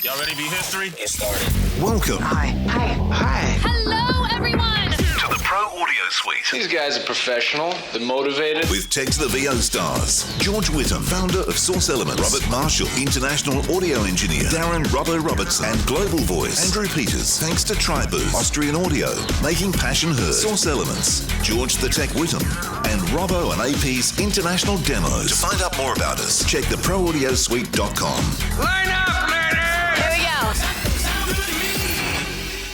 Y'all ready to be history? Get started. Welcome Hi. Hello, everyone. to the Pro Audio Suite These guys are professional. They're motivated. with Tech to the VO stars. George Whittam, founder of Source Elements. Robert Marshall, international audio engineer. Darren Robbo Robertson and Global Voice. Andrew Peters, thanks to Tribooth, Austrian Audio, making passion heard. Source Elements, George the Tech Whittam, and Robbo and AP's international demos. To find out more about us, check theproaudiosuite.com. Line up, ladies! Here we go.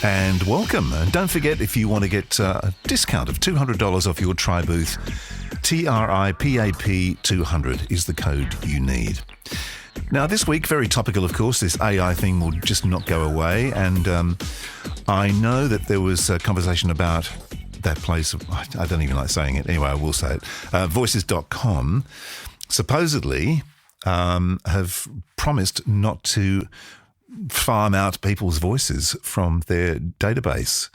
And welcome. And don't forget, if you want to get a discount of $200 off your Tribooth, TRIPAP 200 is the code you need. Now, this week, very topical, of course, this AI thing will just not go away. And I know that there was a conversation about that place. I don't even like saying it. Anyway, I will say it. Voices.com supposedly have promised not to farm out people's voices from their database.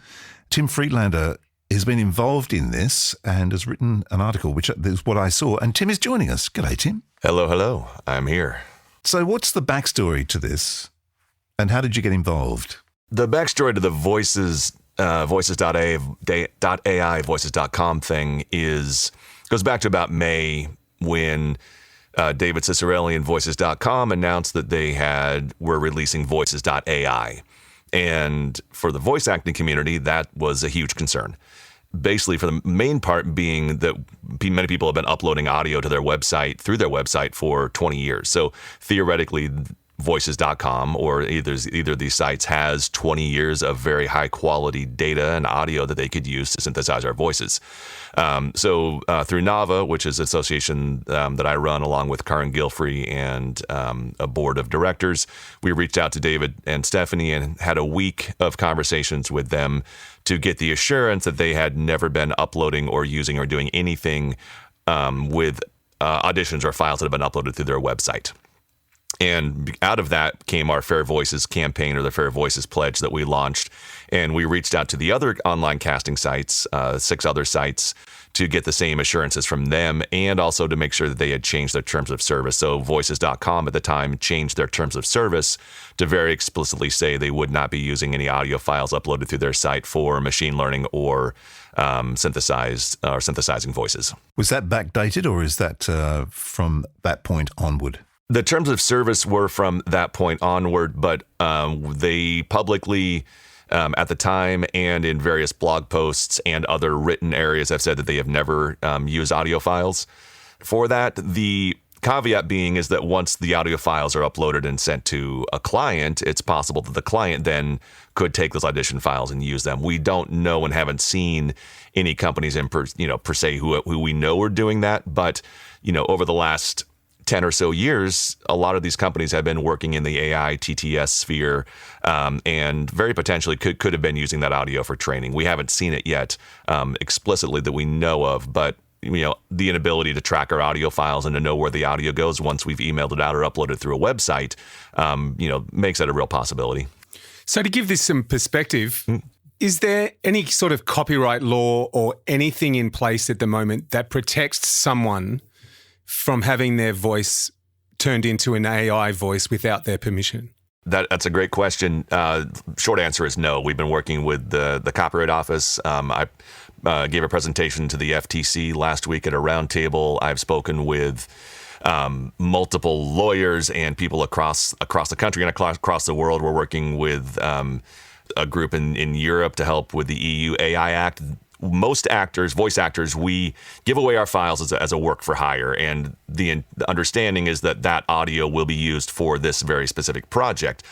Tim Frielander has been involved in this and has written an article, which is what I saw. And Tim is joining us. G'day, Tim. Hello. I'm here. So what's the backstory to this and how did you get involved? The backstory to the voices.ai, voices.com thing goes back to about May when David Ciccarelli and voices.com announced that they were releasing voices.ai. And for the voice acting community, that was a huge concern. Basically, for the main part being that many people have been uploading audio to their website, through their website for 20 years. So theoretically, voices.com or either of these sites has 20 years of very high quality data and audio that they could use to synthesize our voices. So through NAVA, which is an association that I run along with Karin Gilfrey and a board of directors, we reached out to David and Stephanie and had a week of conversations with them to get the assurance that they had never been uploading or using or doing anything with auditions or files that have been uploaded through their website. And out of that came our Fair Voices campaign, or the Fair Voices pledge that we launched. And we reached out to the other online casting sites, 6 other sites, to get the same assurances from them and also to make sure that they had changed their terms of service. So voices.com at the time changed their terms of service to very explicitly say they would not be using any audio files uploaded through their site for machine learning or synthesizing voices. Was that backdated or is that from that point onward? The terms of service were from that point onward, but they publicly, at the time and in various blog posts and other written areas, have said that they have never used audio files. For that, the caveat being is that once the audio files are uploaded and sent to a client, it's possible that the client then could take those audition files and use them. We don't know and haven't seen any companies per se who we know are doing that, but over the last 10 or so years, a lot of these companies have been working in the AI TTS sphere and very potentially could have been using that audio for training. We haven't seen it yet explicitly that we know of, but the inability to track our audio files and to know where the audio goes once we've emailed it out or uploaded through a website, makes that a real possibility. So to give this some perspective, is there any sort of copyright law or anything in place at the moment that protects someone from having their voice turned into an AI voice without their permission? That's a great question. Short answer is no. We've been working with the Copyright Office. I gave a presentation to the FTC last week at a roundtable. I've spoken with multiple lawyers and people across the country and across the world. We're working with a group in Europe to help with the EU AI Act. Most voice actors, we give away our files as a work for hire. And the understanding is that audio will be used for this very specific project.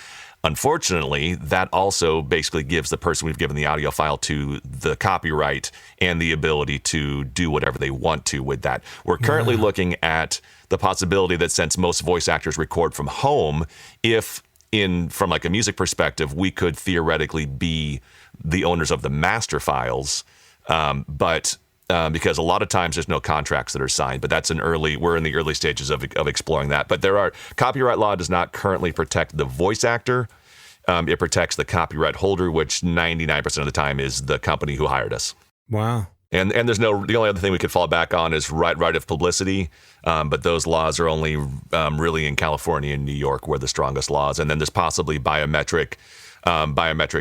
Unfortunately, that also basically gives the person we've given the audio file to the copyright and the ability to do whatever they want to with that. We're currently looking at the possibility that since most voice actors record from home, from like a music perspective, we could theoretically be the owners of the master files. But because a lot of times there's no contracts that are signed, but we're in the early stages of exploring that. But copyright law does not currently protect the voice actor. It protects the copyright holder, which 99% of the time is the company who hired us. Wow. And there's the only other thing we could fall back on is right of publicity. But those laws are only really in California and New York where the strongest laws. And then there's possibly biometric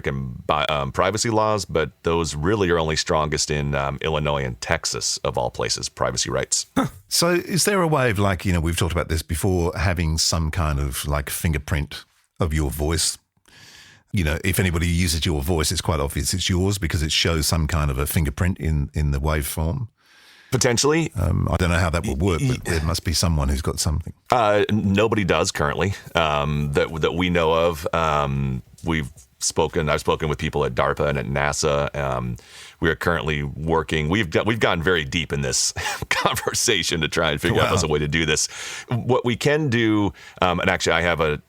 and privacy laws, but those really are only strongest in Illinois and Texas, of all places, privacy rights. So is there a way of, like, we've talked about this before, having some kind of like fingerprint of your voice? If anybody uses your voice, it's quite obvious it's yours because it shows some kind of a fingerprint in the waveform. Potentially. I don't know how that would work, but there must be someone who's got something. Nobody does currently that we know of. I've spoken with people at DARPA and at NASA. We are currently working. We've gotten very deep in this conversation to try and figure out a way to do this. What we can do, and actually,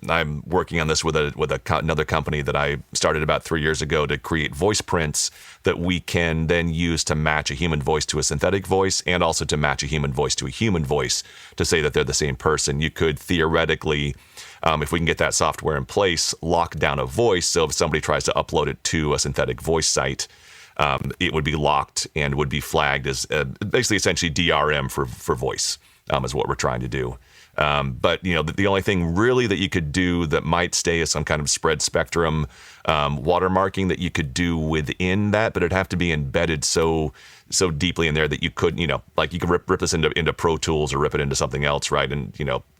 I'm working on this with another company that I started about 3 years ago to create voice prints that we can then use to match a human voice to a synthetic voice, and also to match a human voice to a human voice to say that they're the same person. You could theoretically, if we can get that software in place, lock down a voice. So if somebody tries to upload it to a synthetic voice site, it would be locked and would be flagged as basically essentially DRM for voice, is what we're trying to do. But the only thing really that you could do that might stay is some kind of spread spectrum watermarking that you could do within that, but it'd have to be embedded so deeply in there that you could, like you could rip this into Pro Tools or rip it into something else, right? And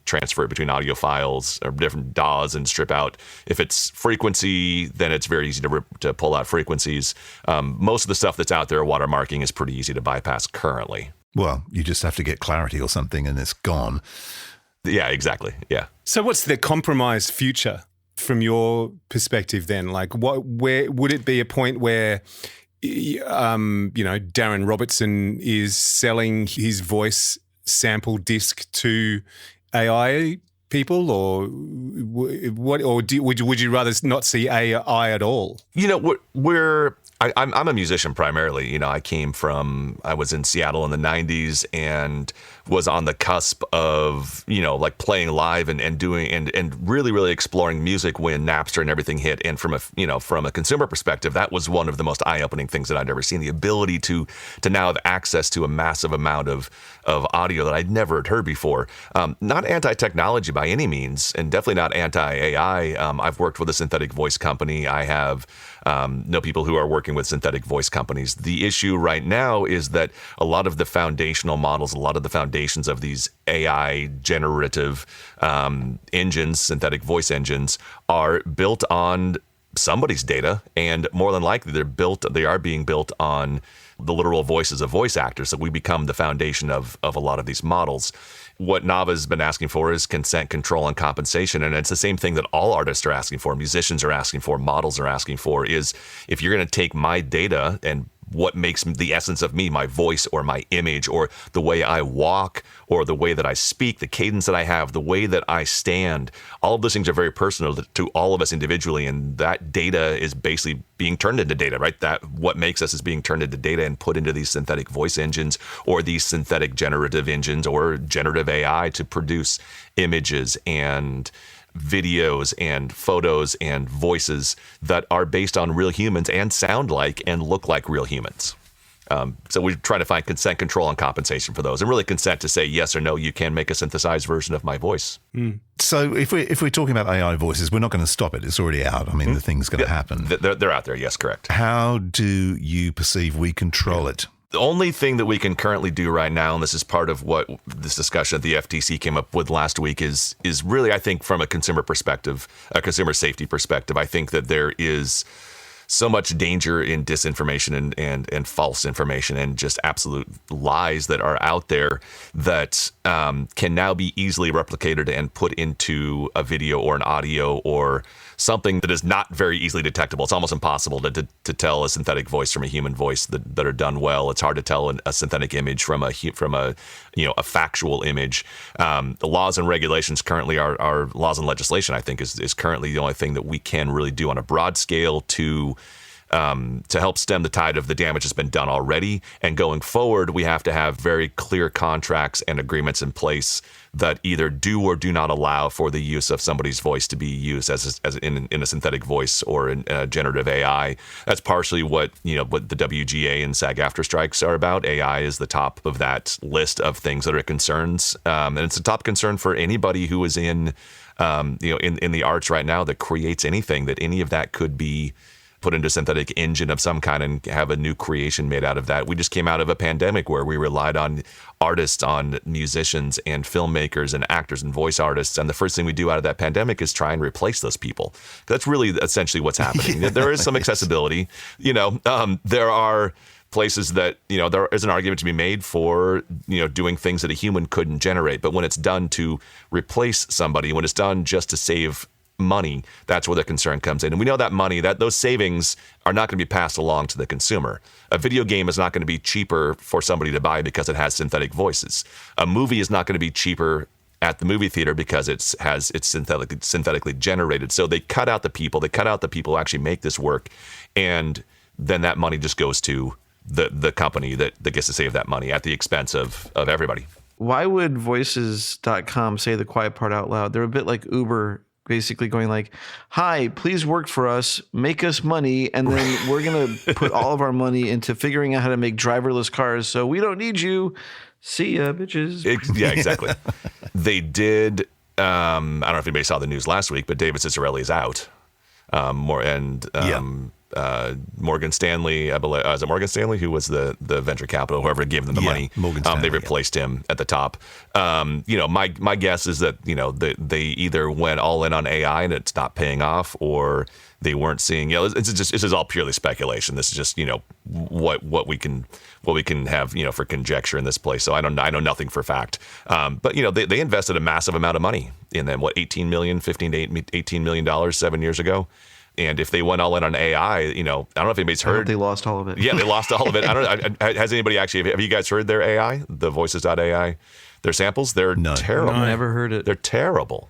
transfer it between audio files or different DAWs and strip out. If it's frequency, then it's very easy to pull out frequencies. Most of the stuff that's out there, watermarking, is pretty easy to bypass currently. Well, you just have to get clarity or something and it's gone. Yeah, exactly. Yeah. So what's the compromised future from your perspective then? Like, where would it be a point where, Darren Robertson is selling his voice sample disc to AI people, or what? Or would you rather not see AI at all? I'm a musician primarily. I was in Seattle in the 90s and was on the cusp of, like playing live and doing and really, really exploring music when Napster and everything hit. And from a consumer perspective, that was one of the most eye-opening things that I'd ever seen. The ability to now have access to a massive amount of audio that I'd never heard before. Not anti-technology by any means, and definitely not anti-AI. I've worked with a synthetic voice company. I have know people who are working with synthetic voice companies. The issue right now is that a lot of the foundational models, a lot of the foundations of these AI generative engines, synthetic voice engines, are built on somebody's data, and more than likely they are being built on the literal voices of voice actors. So we become the foundation of a lot of these models. What NAVA has been asking for is consent, control, and compensation. And it's the same thing that all artists are asking for, musicians are asking for, models are asking for, is if you're going to take my data and what makes the essence of me, my voice or my image or the way I walk or the way that I speak, the cadence that I have, the way that I stand, all of those things are very personal to all of us individually. And that data is basically being turned into data, right? That what makes us is being turned into data and put into these synthetic voice engines or these synthetic generative engines or generative AI to produce images and videos and photos and voices that are based on real humans and sound like and look like real humans. So we're trying to find consent, control, and compensation for those, and really consent to say yes or no, you can make a synthesized version of my voice. So if we're talking about AI voices, we're not going to stop it. It's already out. I mean, the thing's going to happen. They're out there. Yes, correct. How do you perceive we control it? The only thing that we can currently do right now, and this is part of what this discussion at the FTC came up with last week, is really, I think, from a consumer perspective, a consumer safety perspective, I think that there is so much danger in disinformation and false information and just absolute lies that are out there that can now be easily replicated and put into a video or an audio or something that is not very easily detectable. It's almost impossible to tell a synthetic voice from a human voice that are done well. It's hard to tell a synthetic image from a factual image. The laws and regulations currently are laws and legislation, I think, is currently the only thing that we can really do on a broad scale to to help stem the tide of the damage that's been done already. And going forward, we have to have very clear contracts and agreements in place that either do or do not allow for the use of somebody's voice to be used as in a synthetic voice or in generative AI. That's partially what the WGA and SAG-AFTRA strikes are about. AI is the top of that list of things that are concerns, and it's a top concern for anybody who is in the arts right now that creates anything, that any of that could be put into a synthetic engine of some kind and have a new creation made out of that. We just came out of a pandemic where we relied on artists, on musicians and filmmakers and actors and voice artists. And the first thing we do out of that pandemic is try and replace those people. That's really essentially what's happening. There is some accessibility. There are places that, there is an argument to be made for, doing things that a human couldn't generate. But when it's done to replace somebody, when it's done just to save money, that's where the concern comes in. And we know that money, that those savings are not going to be passed along to the consumer. A video game is not going to be cheaper for somebody to buy because it has synthetic voices. A movie is not going to be cheaper at the movie theater because it's synthetically generated. So they cut out the people who actually make this work, and then that money just goes to the company that gets to save that money at the expense of everybody. Why would voices.com say the quiet part out loud? They're a bit like Uber, basically going like, hi, please work for us, make us money, and then we're going to put all of our money into figuring out how to make driverless cars, so we don't need you. See ya, bitches. Yeah, exactly. They did, I don't know if anybody saw the news last week, but David Ciccarelli is out. Morgan Stanley, I believe, is it Morgan Stanley who was the venture capital, whoever gave them the money? Morgan Stanley, they replaced him at the top. My guess is that they either went all in on AI and it's not paying off, or they weren't seeing. This is all purely speculation. This is just what we can have for conjecture in this place. So I know nothing for fact. But they invested a massive amount of money in them. What, $15 million 7 years ago. And if they went all in on AI, I don't know if anybody's heard. They lost all of it. Yeah, they lost all of it. Has anybody actually? Have you guys heard their AI, the Voices.ai, their samples? They're terrible. No, never heard it. They're terrible.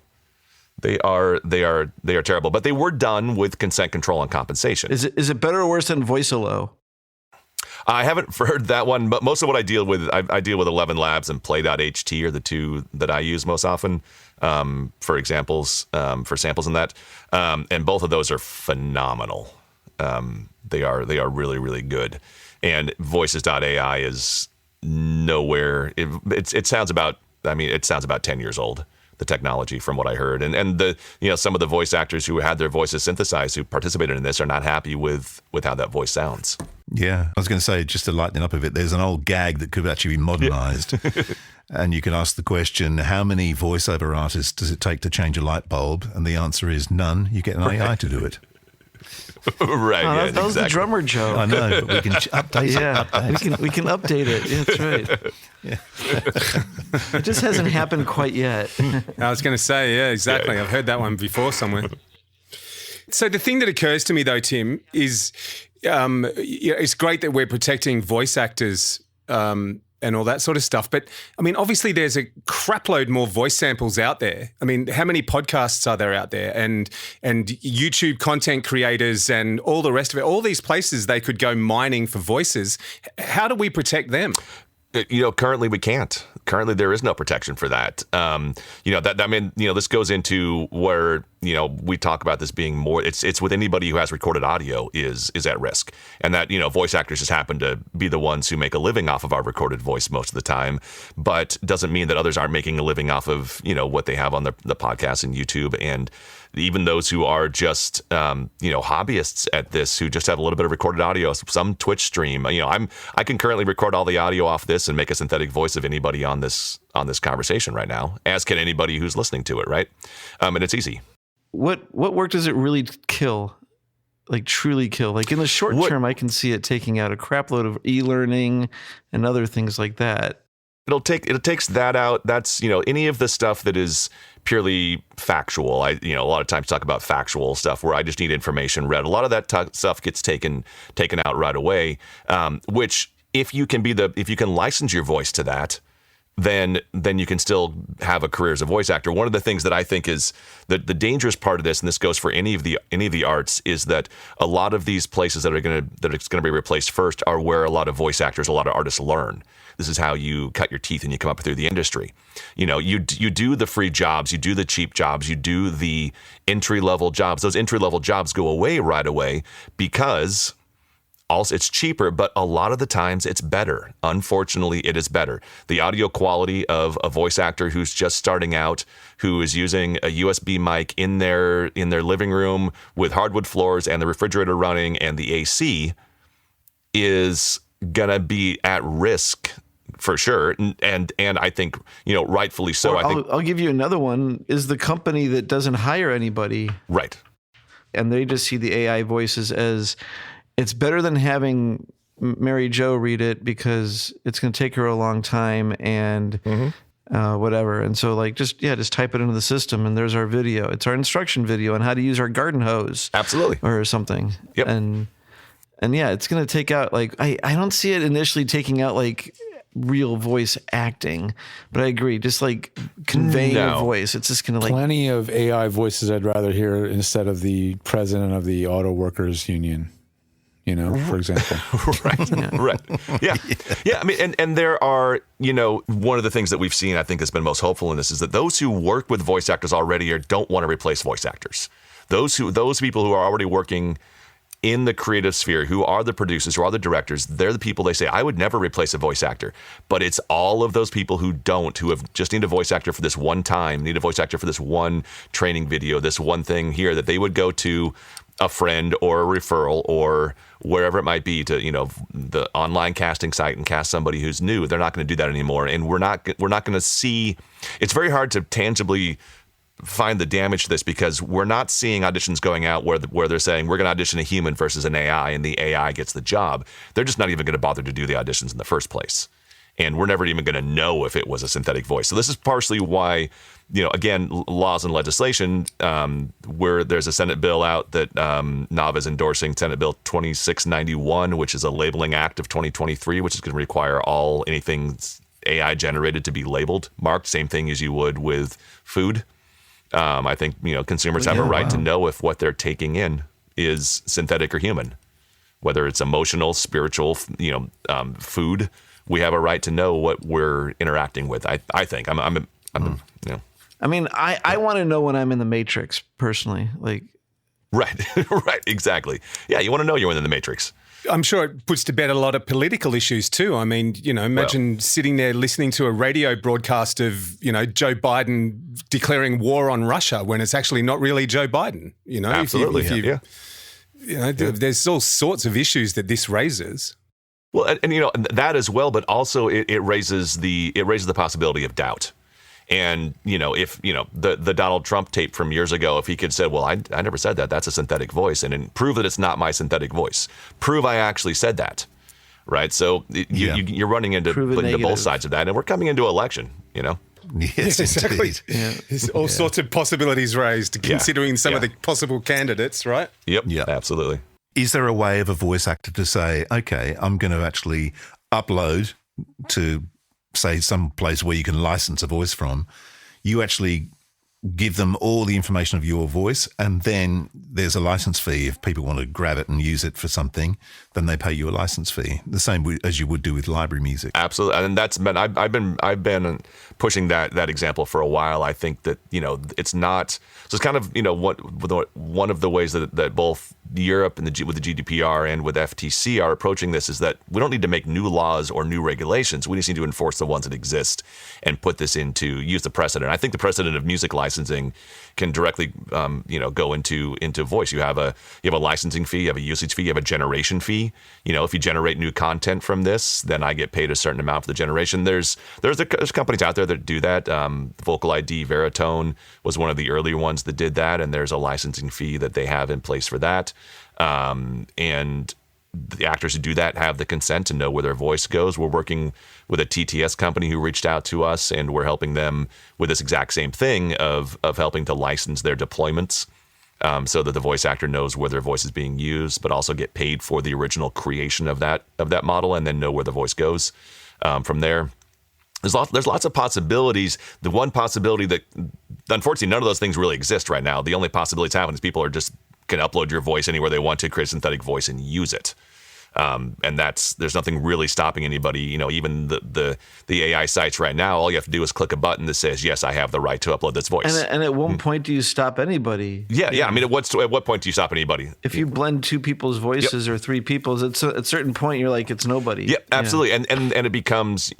They are terrible. But they were done with consent control and compensation. Is it better or worse than Voicelo? I haven't heard that one, but most of what I deal with 11 Labs and Play.ht are the two that I use most often for examples, for samples in that. And both of those are phenomenal. They are really, really good. And Voices.ai is nowhere. It sounds about 10 years old, the technology, from what I heard. And the some of the voice actors who had their voices synthesized, who participated in this, are not happy with how that voice sounds. Yeah, I was going to say, just to lighten up a bit, there's an old gag that could actually be modernized. And you can ask the question, how many voiceover artists does it take to change a light bulb? And the answer is none. You get an AI to do it. Right. Oh, yeah, that was the drummer joke. I know, but we can update it. We can update it. Yeah, that's right. It just hasn't happened quite yet. I was going to say, yeah, exactly. I've heard that one before somewhere. So the thing that occurs to me, though, Tim, is it's great that we're protecting voice actors and all that sort of stuff. But, I mean, obviously there's a crapload more voice samples out there. I mean, how many podcasts are there out there? And YouTube content creators and all the rest of it, all these places they could go mining for voices. How do we protect them? Currently we can't. Currently there is no protection for that. This goes into where, we talk about this being more, it's with anybody who has recorded audio is at risk. And that, voice actors just happen to be the ones who make a living off of our recorded voice most of the time, but doesn't mean that others aren't making a living off of, what they have on the podcast and YouTube. And even those who are just, hobbyists at this, who just have a little bit of recorded audio, some Twitch stream. I can currently record all the audio off this and make a synthetic voice of anybody on this conversation right now, as can anybody who's listening to it, right? And it's easy. What work does it really kill? Like truly kill? Like in the short term, I can see it taking out a crapload of e-learning and other things like that. It takes that out. That's, any of the stuff that is purely factual. A lot of times talk about factual stuff where I just need information read. A lot of that stuff gets taken out right away. Which if you can license your voice to that, then you can still have a career as a voice actor. One of the things that I think is the dangerous part of this, and this goes for any of the arts, is that a lot of these places that it's going to be replaced first are where a lot of voice actors, a lot of artists learn. This is how you cut your teeth and you come up through the industry. You know, you do the free jobs, you do the cheap jobs, you do the entry-level jobs. Those entry-level jobs go away right away because also it's cheaper, but a lot of the times it's better. Unfortunately, it is better. The audio quality of a voice actor who's just starting out, who is using a USB mic in their living room with hardwood floors and the refrigerator running and the AC is gonna be at risk for sure, and I think, you know, rightfully so. I'll give you another one. Is the company that doesn't hire anybody, right? And they just see the AI voices as it's better than having Mary Jo read it because it's going to take her a long time and whatever. And so, like, just type it into the system, and there's our video. It's our instruction video on how to use our garden hose, absolutely, or something. Yep. And yeah, it's going to take out, like, I don't see it initially taking out, like, real voice acting, but I agree, just like conveying a voice, it's just going to, like, plenty of AI voices I'd rather hear instead of the president of the auto workers union, you know, for example. Right. Yeah. Right. Yeah. Yeah. I mean, and there are, you know, one of the things that we've seen, I think, has been most hopeful in this is that those who work with voice actors already or don't want to replace voice actors, those people who are already working in the creative sphere, who are the producers, who are the directors, they're the people they say, I would never replace a voice actor. But it's all of those people who have just need a voice actor for this one time, need a voice actor for this one training video, this one thing here, that they would go to a friend or a referral or wherever it might be to, you know, the online casting site and cast somebody who's new. They're not going to do that anymore. And we're not going to see, it's very hard to tangibly find the damage to this because we're not seeing auditions going out where they're saying we're going to audition a human versus an AI and the AI gets the job. They're just not even going to bother to do the auditions in the first place. And we're never even going to know if it was a synthetic voice. So this is partially why, you know, again, laws and legislation, where there's a Senate bill out that NAVA is endorsing, Senate Bill 2691, which is a labeling act of 2023, which is going to require anything AI generated to be labeled, marked, same thing as you would with food. I think, you know, consumers have a right to know if what they're taking in is synthetic or human, whether it's emotional, spiritual, you know, food. We have a right to know what we're interacting with. I think you know. I mean, I want to know when I'm in the Matrix personally, like. Right. Right. Exactly. Yeah. You want to know you're in the Matrix. I'm sure it puts to bed a lot of political issues too. I mean, you know, imagine sitting there listening to a radio broadcast of, you know, Joe Biden declaring war on Russia when it's actually not really Joe Biden. You know, absolutely. You know, there's all sorts of issues that this raises. Well, and you know that as well, but also it raises the possibility of doubt. And, you know, if, you know, the Donald Trump tape from years ago, if he could say, well, I never said that, that's a synthetic voice, and prove that it's not my synthetic voice, prove I actually said that, right? So you're running into both sides of that, and we're coming into election, you know? Yes, exactly. Yeah. There's all sorts of possibilities raised, considering some of the possible candidates, right? Yep. Absolutely. Is there a way of a voice actor to say, okay, I'm going to actually upload to, say, some place where you can license a voice from, you actually give them all the information of your voice, and then there's a license fee. If people want to grab it and use it for something, then they pay you a license fee, the same as you would do with library music. Absolutely, and that's been I've been pushing that example for a while. I think that, you know, it's not. So it's kind of, you know, one of the ways that both Europe and with the GDPR and with FTC are approaching this is that we don't need to make new laws or new regulations. We just need to enforce the ones that exist and put this use the precedent. I think the precedent of music licensing can directly, you know, go into voice. You have a licensing fee, you have a usage fee, you have a generation fee. You know, if you generate new content from this, then I get paid a certain amount for the generation. There's companies out there that do that. Vocal ID, Veritone was one of the earlier ones that did that, and there's a licensing fee that they have in place for that. And the actors who do that have the consent to know where their voice goes. We're working with a TTS company who reached out to us, and we're helping them with this exact same thing of helping to license their deployments, so that the voice actor knows where their voice is being used, but also get paid for the original creation of that model, and then know where the voice goes from there. There's lots of possibilities. The one possibility that, unfortunately, none of those things really exist right now. The only possibility that's happening is people can upload your voice anywhere they want to, create a synthetic voice, and use it. And there's nothing really stopping anybody. Even the AI sites right now, all you have to do is click a button that says, yes, I have the right to upload this voice. And at one point, do you stop anybody? Yeah. I mean, at what point do you stop anybody? If you blend two people's voices or three people's, at a certain point, you're like, it's nobody. Yeah, absolutely. And it becomes,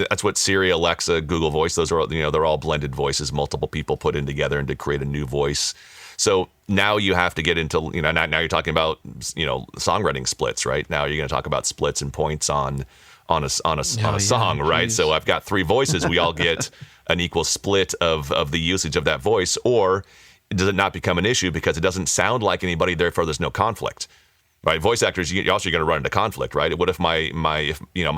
that's what Siri, Alexa, Google Voice, those are, they're all blended voices, multiple people put in together and to create a new voice. So now you have to get into, now you're talking about, songwriting splits, right? Now you're going to talk about splits and points on a song, right? Geez. So I've got three voices. We all get an equal split of the usage of that voice, or does it not become an issue because it doesn't sound like anybody, therefore there's no conflict, right? Voice actors, you're also going to run into conflict, right? What if my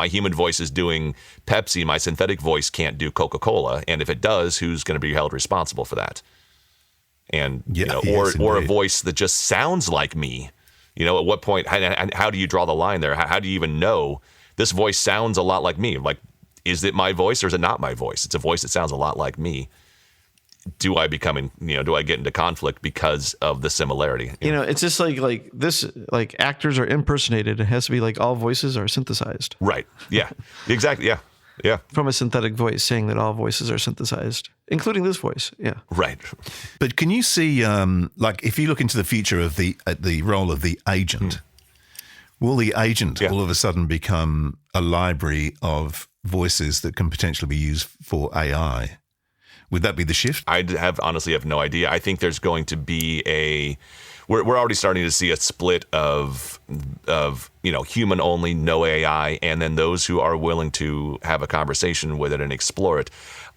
human voice is doing Pepsi, my synthetic voice can't do Coca-Cola, and if it does, who's going to be held responsible for that? And or a voice that just sounds like me, at what point? How do you draw the line there? How do you even know this voice sounds a lot like me? Like, is it my voice or is it not my voice? It's a voice that sounds a lot like me. Do I do I get into conflict because of the similarity? It's just like this, like actors are impersonated. It has to be like all voices are synthesized. Right. Yeah. Exactly. Yeah. Yeah. From a synthetic voice, saying that all voices are synthesized, including this voice. Yeah. Right. But can you see, if you look into the future of the role of the agent, will the agent all of a sudden become a library of voices that can potentially be used for AI? Would that be the shift? I honestly have no idea. I think there's going to be we're already starting to see a split of human only, no AI, and then those who are willing to have a conversation with it and explore it.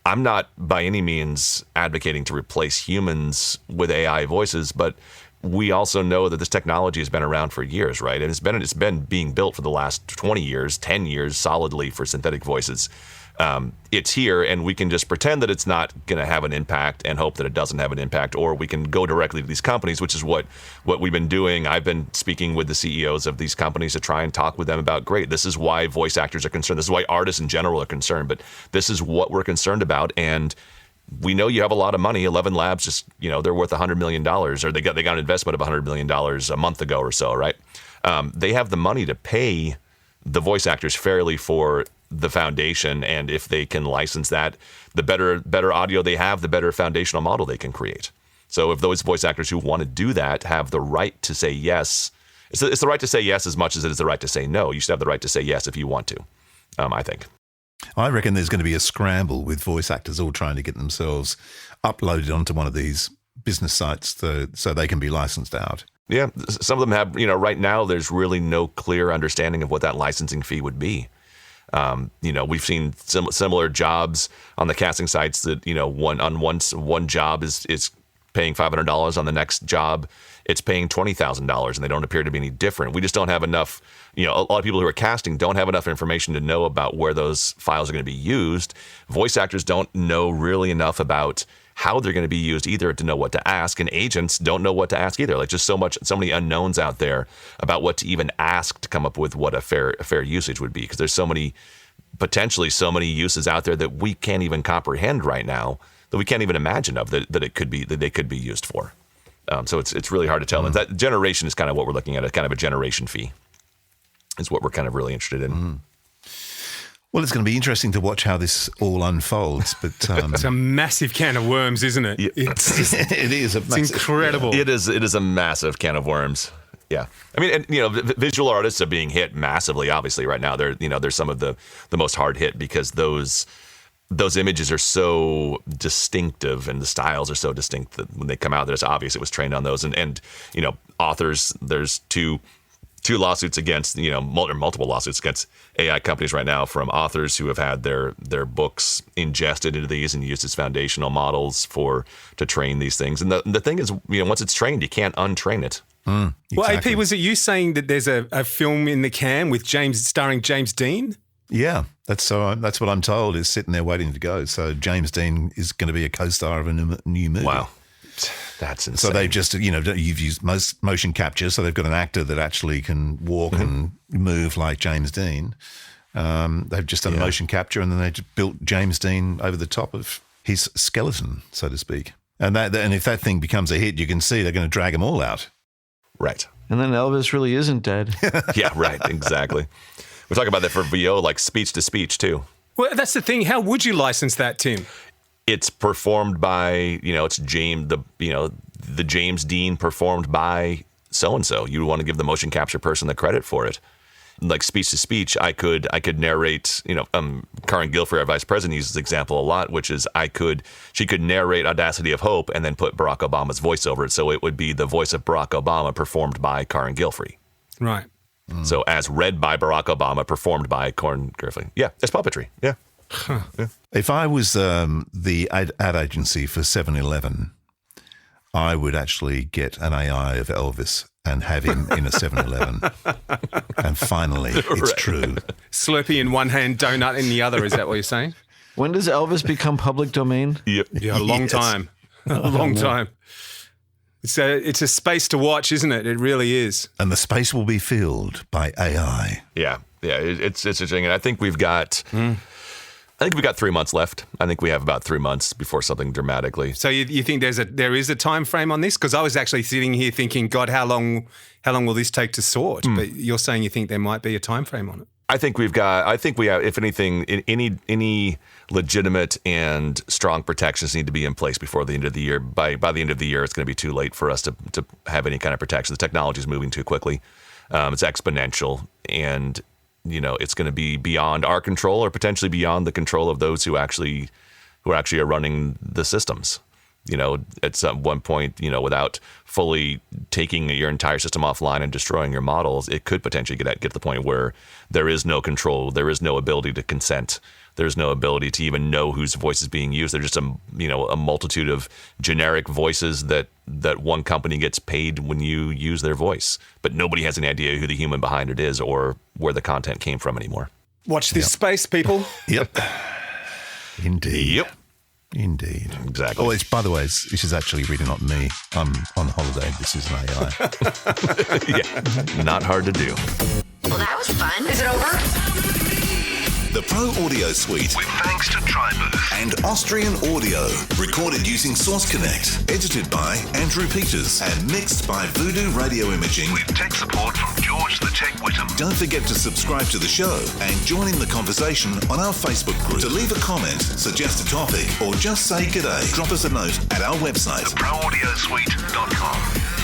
I'm not by any means advocating to replace humans with AI voices, but we also know that this technology has been around for years, right? And it's been being built for the last 20 years, 10 years solidly for synthetic voices. It's here, and we can just pretend that it's not going to have an impact and hope that it doesn't have an impact, or we can go directly to these companies, which is what we've been doing. I've been speaking with the CEOs of these companies to try and talk with them about, great, this is why voice actors are concerned. This is why artists in general are concerned, but this is what we're concerned about. And we know you have a lot of money. 11 Labs just, they're worth $100 million, or they got an investment of $100 million a month ago or so, right? They have the money to pay the voice actors fairly for the foundation, and if they can license that, the better audio they have, the better foundational model they can create. So if those voice actors who want to do that have the right to say yes, it's the right to say yes as much as it is the right to say no. You should have the right to say yes if you want to, I think. I reckon there's going to be a scramble with voice actors all trying to get themselves uploaded onto one of these business sites so they can be licensed out. Yeah, some of them have, right now there's really no clear understanding of what that licensing fee would be. We've seen similar jobs on the casting sites that, one job is paying $500, on the next job it's paying $20,000, and they don't appear to be any different. We just don't have enough, a lot of people who are casting don't have enough information to know about where those files are going to be used. Voice actors don't know really enough about how they're going to be used either to know what to ask, and agents don't know what to ask either. Like, just so many unknowns out there about what to even ask to come up with what a fair usage would be, because there's potentially so many uses out there that we can't even comprehend right now, that we can't even imagine of that they could be used for. So it's really hard to tell. And that generation is kind of what we're looking at. Kind of a generation fee is what we're kind of really interested in. Well, it's going to be interesting to watch how this all unfolds. But it's a massive can of worms, isn't it? It is. It's incredible. It is a massive can of worms. Yeah, I mean, and visual artists are being hit massively. Obviously, right now they're some of the most hard hit, because those images are so distinctive and the styles are so distinct that when they come out, it's obvious it was trained on those. And authors, there's two lawsuits against, multiple lawsuits against AI companies right now from authors who have had their books ingested into these and used as foundational models to train these things. And the thing is, once it's trained, you can't untrain it. Well, Exactly. AP, was it you saying that there's a film in the can with starring James Dean? Yeah, that's what I'm told, is sitting there waiting to go. So James Dean is going to be a co-star of a new movie. Wow. That's insane. So they've just, you've used motion capture, so they've got an actor that actually can walk and move like James Dean. They've just done motion capture, and then they just built James Dean over the top of his skeleton, so to speak. And if that thing becomes a hit, you can see they're going to drag them all out. Right. And then Elvis really isn't dead. Yeah, right. Exactly. We're talking about that for VO, like speech to speech too. Well, that's the thing. How would you license that, Tim? It's performed by, it's James, the James Dean performed by so-and-so. You want to give the motion capture person the credit for it. Like speech to speech, I could narrate, Karen Gilfrey, our vice president, uses this example a lot, which is she could narrate Audacity of Hope and then put Barack Obama's voice over it. So it would be the voice of Barack Obama performed by Karen Gilfrey. Right. So as read by Barack Obama, performed by Karen Gilfrey. Yeah, it's puppetry. Yeah. Huh. Yeah. If I was the ad agency for 7-Eleven, I would actually get an AI of Elvis and have him in a 7-Eleven. And finally, it's true. Slurpee in one hand, donut in the other. Is that what you're saying? When does Elvis become public domain? Yep. Yeah, a long time. A long time. It's a space to watch, isn't it? It really is. And the space will be filled by AI. Yeah. It's interesting, and I think we've got 3 months left. I think we have about 3 months before something dramatically. So you think there is a time frame on this? Because I was actually sitting here thinking, God, how long will this take to sort? But you're saying you think there might be a time frame on it. I think we have, if anything, any legitimate and strong protections need to be in place before the end of the year. By the end of the year, it's going to be too late for us to have any kind of protection. The technology is moving too quickly. It's exponential, and it's going to be beyond our control, or potentially beyond the control of those who actually are running the systems. At some one point, without fully taking your entire system offline and destroying your models, it could potentially get to the point where there is no control, there is no ability to consent, there's no ability to even know whose voice is being used. There's just a multitude of generic voices that one company gets paid when you use their voice, but nobody has any idea who the human behind it is or where the content came from anymore. Watch this space, people. Yep. Indeed. Yep. Indeed. Exactly. Oh, by the way, this is actually really not me. I'm on holiday. This is an AI. Yeah. Not hard to do. Well, that was fun. Is it over? The Pro Audio Suite, with thanks to TriBooth and Austrian Audio. Recorded using Source Connect. Edited by Andrew Peters and mixed by Voodoo Radio Imaging with tech support from George the Tech Whittam. Don't forget to subscribe to the show and join in the conversation on our Facebook group. To leave a comment, suggest a topic, or just say g'day, drop us a note at our website, theproaudiosuite.com.